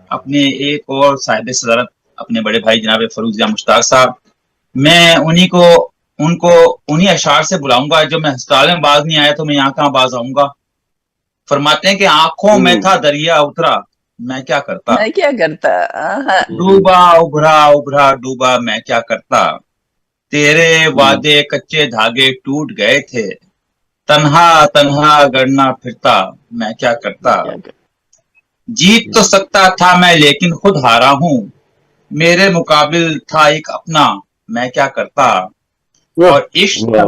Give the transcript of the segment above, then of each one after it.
اپنے ایک اور صاحب صدارت اپنے بڑے بھائی جناب فروز یا مشتاق صاحب، میں انہی اشعار سے بلاؤں گا. جو میں ہسپتال میں باز نہیں آیا تو میں یہاں کہاں باز آؤں گا. فرماتے ہیں کہ آنکھوں میں تھا دریا اترا، میں کیا کرتا. میں کیا کرتا. ڈوبا ابھرا ابھرا ڈوبا، میں کیا کرتا. تیرے وعدے کچے دھاگے ٹوٹ گئے تھے، تنہا تنہا گڑنا پھرتا، میں کیا کرتا. جیت تو سکتا تھا میں لیکن خود ہارا ہوں، میرے مقابل تھا ایک اپنا، میں کیا کرتا. اور عشق تھا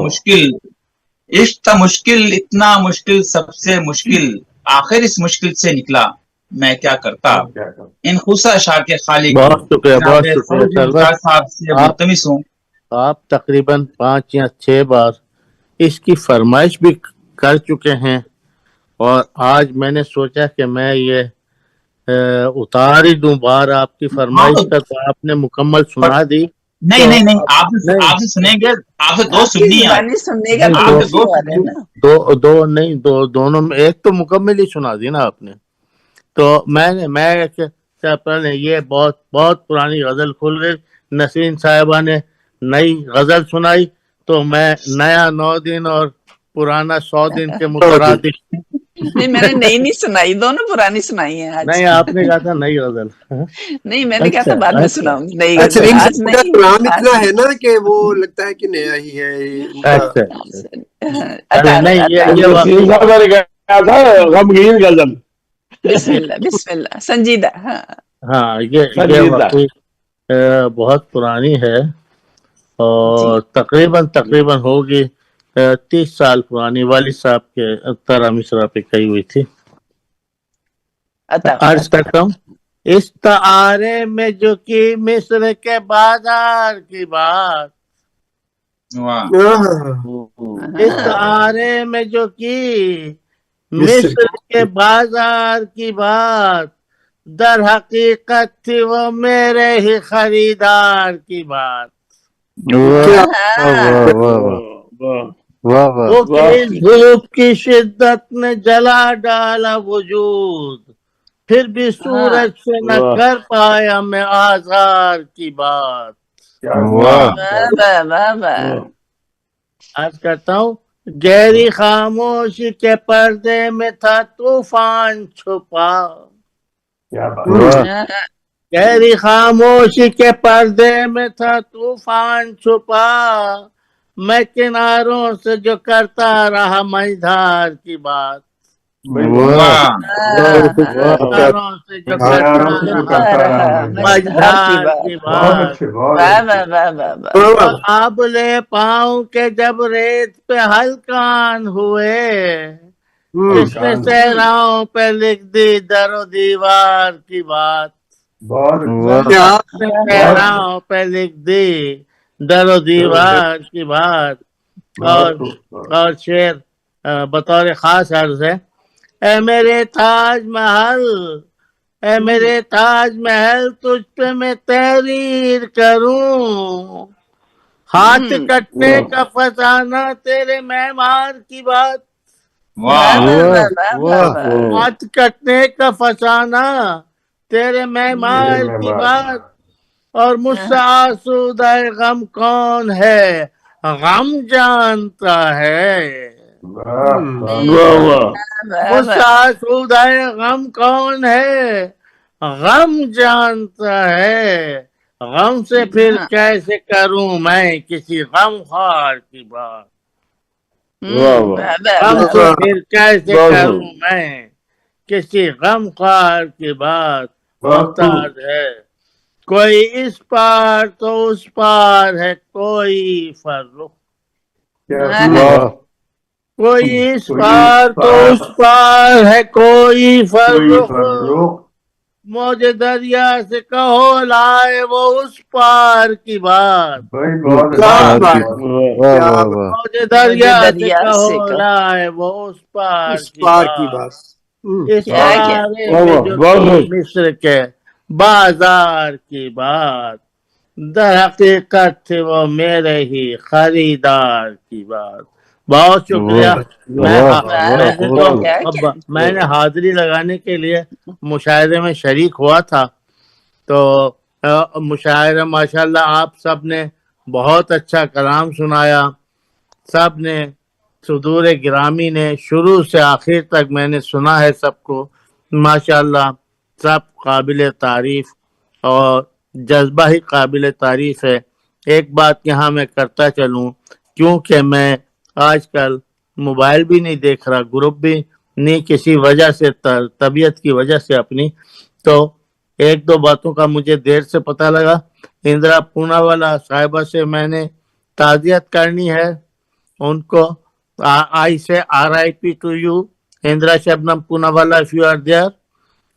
مشکل اتنا مشکل سب سے مشکل، آخر اس مشکل سے نکلا، میں کیا کرتا. ان خوشہ اشعار کے خالق بہت شکریہ، جناب بہت شکریہ فروز سرور. مشتاق صاحب سے ملتمس ہوں. آپ تقریباً 5 یا 6 بار اس کی فرمائش بھی کر چکے ہیں، اور آج میں نے سوچا کہ میں یہ اتار ہی دوں بار آپ کی فرمائش کا، تو آپ نے مکمل سنا دی. نہیں آپ سے سنیں گے، آپ سے دو سننی ہے. سننے کا تو آپ سے اسی والے نا. دونوں میں ایک تو مکمل ہی سنا دی نا آپ نے. تو میں پہلے یہ بہت بہت پرانی غزل کھل گئی. نسرین صاحبہ نے نئی غزل سنائی، تو میں نیا 9 دن اور پرانا 100 دن کے مترادف. نہیں، میں نے نئی نہیں سنائی، دونوں پرانی سنائی ہیں آج. نہیں، آپ نے کہا تھا نئی غزل. نہیں، میں نے کہا تھا بعد میں سناؤں گی نئی غزل. سلیم آج صاحب کا نہیں. نام اتنا ہے نا کہ وہ لگتا ہے کہ نیا ہی ہے ان کا. اچھا نہیں، یہ غمگین غزل. بسم اللہ بسم اللہ، سنجیدہ. ہاں، یہ واقعی بہت پرانی ہے، اور تقریباً ہوگی 30 سال پرانی. والد صاحب کے ترا مصرا پہ کہی ہوئی تھی. عرض کرتا ہوں، استعارے میں جو کی مصر کے بازار کی بات، استعارے میں جو کی مصر کے بازار کی بات، در حقیقت تھی وہ میرے ہی خریدار کی بات. وہ کس دھوپ کی شدت نے جلا ڈالا وجود، پھر بھی سورج سے نہ کر پایا میں آزار کی بات. عرض کرتا ہوں، گہری خاموشی کے پردے میں تھا طوفان چھپا، گہری خاموشی کے پردے میں تھا طوفان چھپا، میں کناروں سے جو کرتا رہا مجھار کی بات. کناروں سے جو کرتا رہا مجھار کی بات. آبلے پاؤں کے جب ریت پہ ہلکان ہوئے، کس نے صحراؤں پہ لکھ دی در و دیوار کی بات. صحراؤں پہ لکھ دی در و دیوار کی بات. اور شعر بطور خاص عرض ہے، اے میرے تاج محل، اے میرے تاج محل، تجھ پہ میں تحریر کروں، ہاتھ کٹنے کا فسانہ تیرے معمار کی بات. ہاتھ کٹنے کا فسانہ تیرے معمار کی بات. اور مجھ سے آسودہ غم کون ہے، غم جانتا ہے. مجھ سے آسودہ غم کون ہے، غم جانتا ہے. غم سے پھر کیسے کروں میں کسی غم خوار کی بات. غم سے پھر کیسے کروں میں کسی غم خوار کی بات. محتاج ہے کوئی اس پار تو اس پار ہے کوئی فرخ، کوئی اس پار تو اس پار ہے کوئی فرخ. موج دریا سے کہو لائے وہ اس پار کی بات. موج دریا سے کہو لائے وہ اس پار کی بات. اس پارے میں جو کی مصر کے بازار کی بات، در حقیقت تھی وہ میرے ہی خریدار کی بات. بہت شکریہ. میں نے حاضری لگانے کے لیے مشاعرے میں شریک ہوا تھا, تو مشاعرہ ماشاءاللہ آپ سب نے بہت اچھا کلام سنایا. سب نے صدور گرامی نے شروع سے آخر تک میں نے سنا ہے سب کو. ماشاءاللہ سب قابل تعریف اور جذبہ ہی قابل تعریف ہے. ایک بات یہاں میں کرتا چلوں, کیونکہ میں آج کل موبائل بھی نہیں دیکھ رہا, گروپ بھی نہیں, کسی وجہ سے طبیعت کی وجہ سے اپنی, تو ایک دو باتوں کا مجھے دیر سے پتہ لگا. اندرا پوناوالا صاحبہ سے میں نے تعزیت کرنی ہے ان کو. I say RIP to you Indira Shabnam Poonawalla if you are there.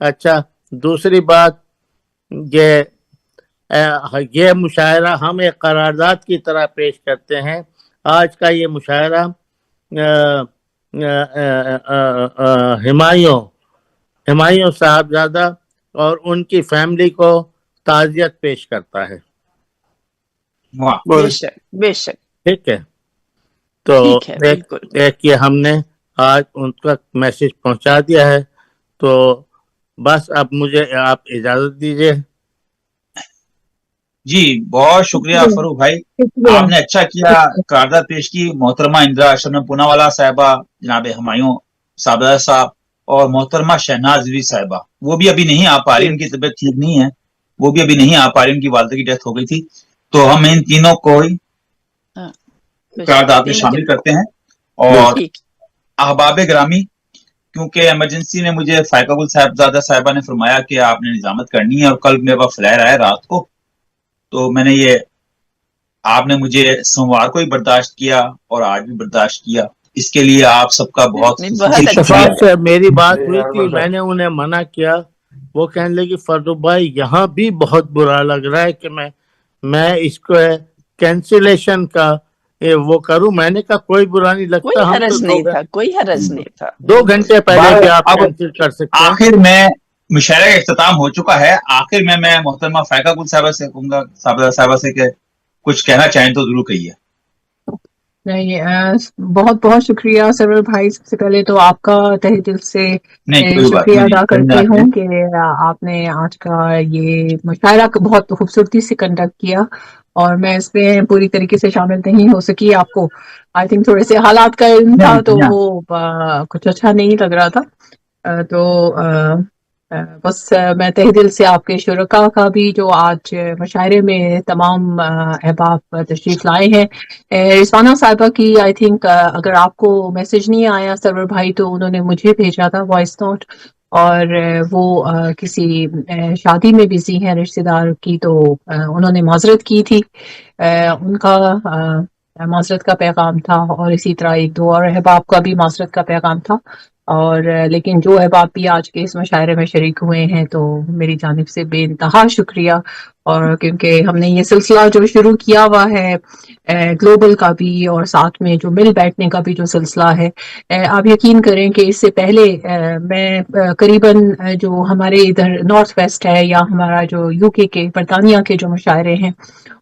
اچھا, دوسری بات یہ مشاعرہ ہم ایک قرارداد کی طرح پیش کرتے ہیں. آج کا یہ مشاعرہ ہمایوں صاحبزادہ اور ان کی فیملی کو تعزیت پیش کرتا ہے. بے شک بے شک. ٹھیک ہے, تو بالکل ایک یہ ہم نے آج ان تک میسج پہنچا دیا ہے. تو بس اب مجھے آپ اجازت دیجیے. جی بہت شکریہ فروخ بھائی, آپ نے اچھا کیا, قرارداد پیش کی. محترمہ اندرا شبنم پوناوالا صاحبہ, جناب ہمایوں صاحبزادہ صاحب, اور محترمہ شہناز رضوی صاحبہ, وہ بھی ابھی نہیں آ پا رہی, ان کی طبیعت ٹھیک نہیں ہے, وہ بھی ابھی نہیں آ پا رہی, ان کی والدہ کی ڈیتھ ہو گئی تھی. تو ہم ان تینوں کو ہی قرارداد میں شامل کرتے ہیں. اور احباب گرامی, کیونکہ ایمرجنسی میں مجھے فائقہ گل صاحبزادہ صاحبہ نے فرمایا کہ آپ نے نظامت کرنی ہے, اور کل میرے پاس فلائر آیا رات کو, تو میں نے یہ, آپ نے مجھے سوموار کو ہی برداشت کیا اور آج بھی برداشت کیا, اس کے لیے آپ سب کا بہت اتفاق سے میری بات ہوئی تھی, میں نے انہیں منع کیا. وہ کہنے لگی فروخ بھائی یہاں بھی بہت برا لگ رہا ہے کہ میں اس کو کینسلیشن کا وہ کروں. میں نے کہا کوئی برا نہیں لگتا, کوئی حرج نہیں تھا, کوئی حرج نہیں تھا. 2 گھنٹے پہلے بھی آپ کینسل کر سکتے ہیں. آخر میں مشاعرہ کا اختتام ہو چکا ہے. آخر میں محترمہ فائقہ گل صاحبہ سے کہوں گا, صاحبہ سے کہ کچھ کہنا چاہیں تو ضرور کہیے. نہیں, بہت بہت شکریہ سرور بھائی. سب سے پہلے تو آپ کا تہہ دل سے شکریہ ادا کرتی ہوں کہ آپ نے آج کا یہ مشاعرہ بہت خوبصورتی سے کنڈکٹ کیا, اور میں اس میں پوری طریقے سے شامل نہیں ہو سکی. آپ کو آئی تھنک تھوڑے سے حالات کا علم تھا, تو وہ کچھ اچھا نہیں لگ رہا تھا. تو بس میں تہہ دل سے آپ کے شرکاء کا بھی, جو آج مشاعرے میں تمام احباب تشریف لائے ہیں. رضوانہ صاحبہ کی آئی تھنک اگر آپ کو میسج نہیں آیا سرور بھائی, تو انہوں نے مجھے بھیجا تھا وائس نوٹ, اور وہ کسی شادی میں بزی ہیں رشتہ دار کی, تو انہوں نے معذرت کی تھی. ان کا معذرت کا پیغام تھا, اور اسی طرح 1-2 اور احباب کا بھی معذرت کا پیغام تھا. اور لیکن جو احباب بھی آج کے اس مشاعرے میں شریک ہوئے ہیں, تو میری جانب سے بے انتہا شکریہ. اور کیونکہ ہم نے یہ سلسلہ جو شروع کیا ہوا ہے گلوبل کا بھی, اور ساتھ میں جو مل بیٹھنے کا بھی جو سلسلہ ہے, آپ یقین کریں کہ اس سے پہلے میں قریباً جو ہمارے ادھر نارتھ ویسٹ ہے, یا ہمارا جو UK کے برطانیہ کے جو مشاعرے ہیں,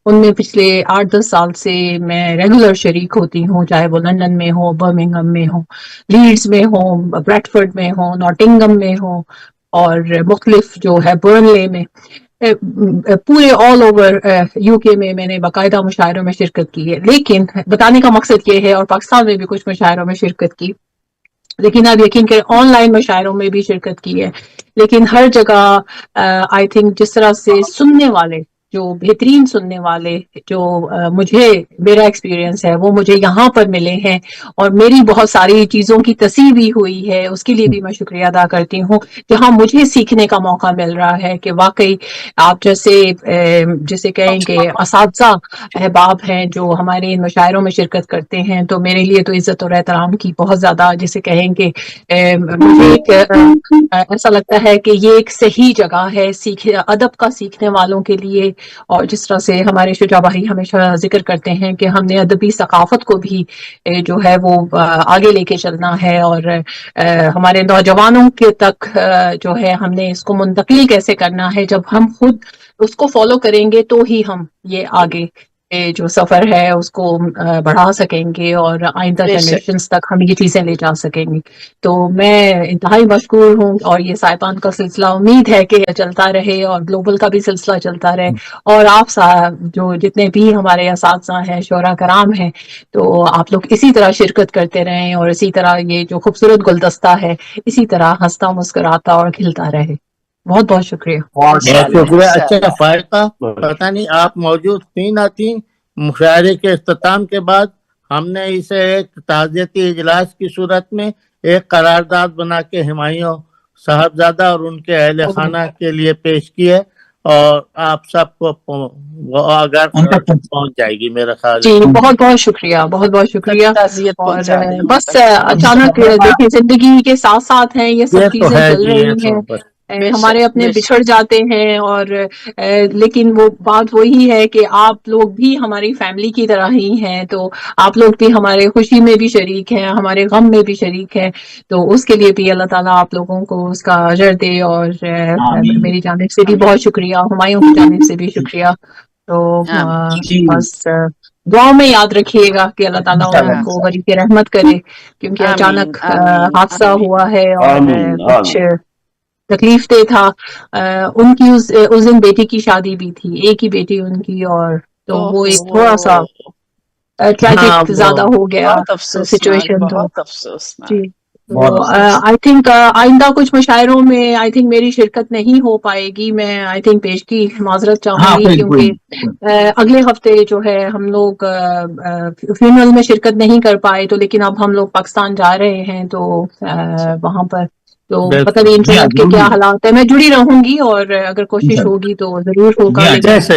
ان میں پچھلے 8-10 سال سے میں ریگولر شریک ہوتی ہوں, چاہے وہ لندن میں ہو, برمنگھم میں ہو, لیڈز میں ہو, بریڈفورڈ میں ہو, ناٹنگم میں ہو, اور مختلف جو ہے برنلے میں, پورے آل اوور UK میں نے باقاعدہ مشاعروں میں شرکت کی ہے. لیکن بتانے کا مقصد یہ ہے, اور پاکستان میں بھی کچھ مشاعروں میں شرکت کی, لیکن آپ یقین کریں آن لائن مشاعروں میں بھی شرکت کی ہے. لیکن ہر جگہ آئی تھنک جس طرح سے سننے والے, جو بہترین سننے والے, جو مجھے میرا ایکسپیرینس ہے وہ مجھے یہاں پر ملے ہیں, اور میری بہت ساری چیزوں کی تصحیح بھی ہوئی ہے, اس کے لیے بھی میں شکریہ ادا کرتی ہوں. جہاں مجھے سیکھنے کا موقع مل رہا ہے کہ واقعی آپ جیسے کہیں کہ اساتذہ احباب ہیں جو ہمارے ان مشاعروں میں شرکت کرتے ہیں, تو میرے لیے تو عزت اور احترام کی بہت زیادہ, جیسے کہیں کہ مجھے ایسا لگتا ہے کہ یہ ایک صحیح جگہ ہے ادب کا سیکھنے والوں کے لیے. اور جس طرح سے ہمارے شجاع بھائی ہمیشہ ذکر کرتے ہیں کہ ہم نے ادبی ثقافت کو بھی جو ہے وہ آگے لے کے چلنا ہے, اور ہمارے نوجوانوں کے تک جو ہے ہم نے اس کو منتقل کیسے کرنا ہے. جب ہم خود اس کو فالو کریں گے تو ہی ہم یہ آگے جو سفر ہے اس کو بڑھا سکیں گے اور آئندہ بے شک۔ جنریشنز تک ہم یہ چیزیں لے جا سکیں گے. تو میں انتہائی مشکور ہوں، اور یہ سائبان کا سلسلہ امید ہے کہ چلتا رہے اور گلوبل کا بھی سلسلہ چلتا رہے. اور آپ جو جتنے بھی ہمارے اساتذہ ہیں، شعراء کرام ہیں، تو آپ لوگ اسی طرح شرکت کرتے رہیں اور اسی طرح یہ جو خوبصورت گلدستہ ہے اسی طرح ہنستا مسکراتا اور کھلتا رہے. بہت بہت شکریہ. بہت انشاءاللہ، شکریہ. اچھا انشاءاللہ۔ فائقہ، پتہ نہیں آپ موجود تھیں نہ تھیں، مشاعرے کے اختتام کے بعد ہم نے اسے ایک تعزیتی اجلاس کی صورت میں ایک قرارداد بنا کے ہمایوں صاحبزادہ اور ان کے اہل خانہ کے لیے پیش کی ہے، اور آپ سب کو اگر ان تک پہنچ جائے گی میرا خیال جی ہے. بہت بہت شکریہ، بہت بہت شکریہ. تعزیت اور پہنچا دیں ان بس تک۔ اچانک دیکھیں زندگی کے ساتھ ساتھ ہیں یہ سب یہ تو چیزیں ہے چل جی، رہی یہ تو ہیں. بس بے ہمارے شک، اپنے بے شک۔ بچھڑ جاتے ہیں، اور لیکن وہ بات وہی ہے کہ آپ لوگ بھی ہماری فیملی کی طرح ہی ہیں، تو آپ لوگ بھی ہمارے خوشی میں بھی شریک ہیں، ہمارے غم میں بھی شریک ہیں. تو اس کے لیے بھی اللہ تعالیٰ آپ لوگوں کو اس کا اجر دے. اور آمین. میری جانب سے بھی بہت شکریہ، ہمایوں کی جانب سے بھی شکریہ. تو آمین۔ جی بس دعاؤں میں یاد رکھیے گا کہ اللہ تعالیٰ انشاءاللہ، ان کو غریب کی رحمت کرے، کیونکہ آمین، اچانک آمین، حادثہ آمین۔ ہوا ہے اور آمین، کچھ آمین. تکلیف دہ تھا. ان کی اس دن بیٹی کی شادی بھی تھی، ایک ہی بیٹی ان کی، اور تو وہ ایک تھوڑا سا ہاں، ٹریجک زیادہ ہو گیا بہت افسوسناک، سچویشن. تو بہت افسوسناک۔ جی، بہت تو افسوس. آئی تھنک آئندہ کچھ مشاعروں میں آئی تھنک میری شرکت نہیں ہو پائے گی. میں آئی تھنک پیش کی معذرت چاہوں ہاں گی، کوئی کیونکہ اگلے ہفتے جو ہے ہم لوگ فیونرل میں شرکت نہیں کر پائے. تو لیکن اب ہم لوگ پاکستان جا رہے ہیں، تو وہاں پر تو پتہ نہیں جی ہاں، انٹرنیٹ کے ضرور کیا جی. حالات ہے. میں جڑی رہوں گی، اور اگر کوشش انشاءاللہ. ہوگی تو ضرور ہوگا. جی ہاں، لیکن جیسے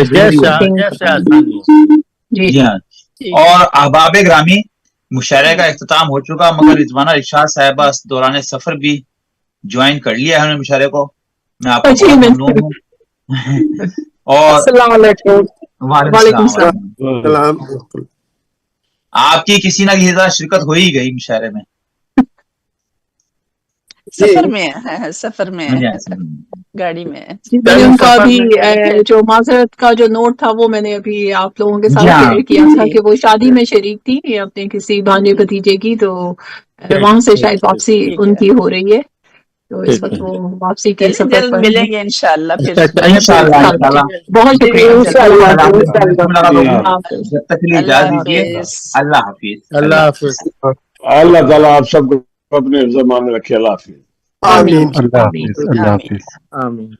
think، آسانی ہو. جی جی ہاں. اور احباب گرامی، مشاعرے کا اختتام ہو چکا، مگر رضوانہ ارشاد صاحبہ اس دوران سفر بھی جوائن کر لیا ہے ہم نے مشاعرے کو. میں آپ کا جی، بہت میں ممنون ہوں. اور السلام علیکم. وعلیکم وعلیکم السلام. السلام. سلام. آپ کی کسی نہ کسی طرح شرکت ہو ہی گئی مشاعرے میں. سفر میں ہے، سفر میں جی ہے، ہاں. گاڑی میں۔ جی، میں نے ان کا سفر بھی میں جو معذرت کا جو نوٹ تھا وہ میں نے ابھی آپ لوگوں کے جی ساتھ ہاں. شیئر کیا تھا کہ وہ شادی میں شریک تھی اپنے کسی بھانجے بھتیجے کی. تو وہاں سے شاید واپسی ٹھیک ان ہے، کی ہو رہی ہے، تو اس ٹھیک وقت ہے. وہ واپسی کے چلیے سفر جلد پر ملیں ہیں. گے انشاءاللہ پھر۔ انشاءاللہ انشاءاللہ. بہت شکریہ. انشاءاللہ. اللہ حافظ. ملاقات ہوگی. اللہ حافظ. جب تک کے لیے اللہ اجازت دیجیے. حافظ۔ اللہ حافظ. اللہ حافظ. اللہ تعالیٰ آپ سب کو اپنے زمانے رکھے. اللہ حافظ. آمین. آمین. اللہ حافظ. اللہ آمین۔ حافظ. آمین.